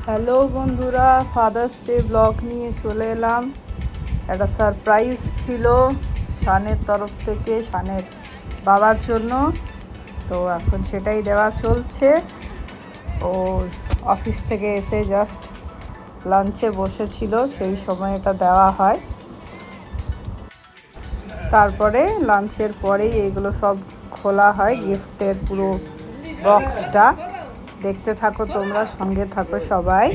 Hello বন্ধুরা, father's day blog নিয়ে চলে এলাম। একটা সারপ্রাইজ ছিল শানের তরফ থেকে, শানের বাবার জন্য। তো এখন সেটাই দেওয়া চলছে। ও অফিস থেকে এসে জাস্ট লাঞ্চে বসেছিল, সেই সময় এটা দেওয়া হয়। তারপরে লাঞ্চের পরেই এগুলো সব খোলা হয়, গিফটের পুরো বক্সটা। দেখতে থাকো তোমরা, সঙ্গে থাকো সবাই।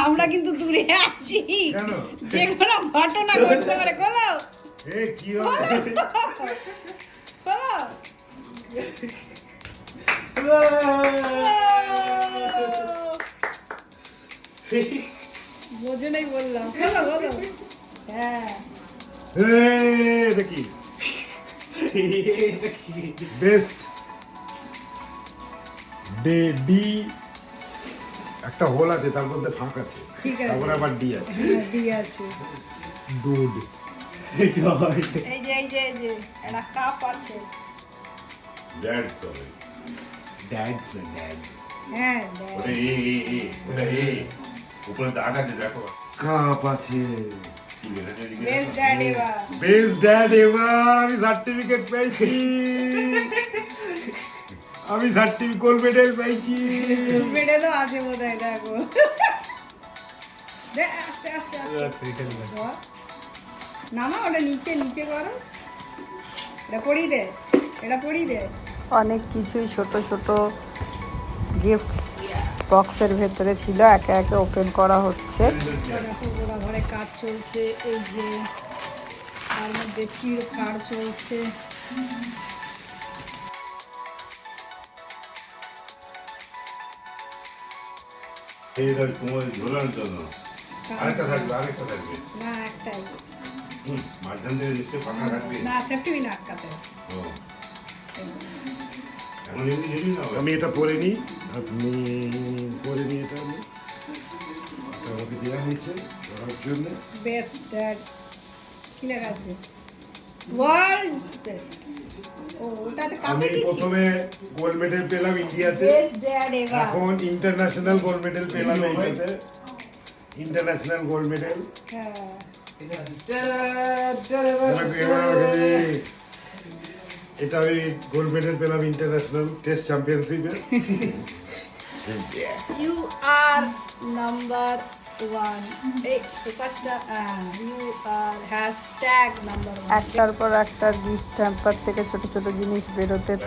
আমরা কিন্তু দূরে আছি, যে কোনো ঘটনা ঘটতে পারে। খোলো বোঝো নাই বললাম, খোলো খোলো। হ্যাঁ, এটা কি বেস্ট ডে ডি, একটা হোল আছে, তার মধ্যে ফাঁক আছে, ঠিক আছে। তারপরে আবার ডি আছে। ঠিক আছে। দুধ, এই যে একটা কাপ আছে। ড্যাড সরি, ড্যাড না ড্যাড, হ্যাঁ, ওটা ওটা উপরে দাগ আছে, দেখো কাপ আছে। বেস্ট ড্যাড এবার। বেস্ট ড্যাড এভার, আমি সার্টিফিকেট পেয়েছি, আমি সার্টিফিকেট গোল্ড মেডেল পেয়েছি। মেডেলও আছে বোধহয়, দেখো। আস্তে আস্তে আস্তে নামা, ওটা নিচে নিচে করো। এটা পড়িয়ে দে, এটা পড়িয়ে দে। অনেক কিছুই ছোট ছোট গিফটস বক্সের ভেতরে ছিল, একে একে ওপেন করা হচ্ছে। ঘরে কাজ চলছে, এই যে তার মধ্যে চিড় ফাড় চলছে। এই ধর তোমার ঝোলানোর জন্য আরেকটা থাকবে, আরেকটা থাকবে না, একটাই। মাঝখান থেকে নিশ্চয়ই ফাঁকা থাকবে। না, সেফটি পিন আটকাতে। ও, এখন এমনি ঝুলি না, আমি এটা পরে নিই, আপনি পরে নিই। এটা আমি, এটা আমাকে দেওয়া হয়েছে পড়ার জন্য। বেস্ট ড্যাড কি লেখা আছে? World's best. ও, ওটাতে কাপে আমি কি? প্রথমে গোল্ড মেডেল পেলাম ইন্ডিয়াতে, বেস্ট ড্যাড এভার। এখন ইন্টারন্যাশনাল গোল্ড মেডেল পেলাম এইটাতে, ইন্টারন্যাশনাল গোল্ড মেডেল। হ্যাঁ, এটা আমি গোল্ড মেডেল পেলাম ইন্টারন্যাশনাল টেস্ট চ্যাম্পিয়নশিপে। You are number 1। এই ফোকাসটা, ইউ আর হ্যাশট্যাগ নাম্বার 1। একটার পর একটা গিফট হ্যাম্পার থেকে ছোট ছোট জিনিস বেরোতে থাকে।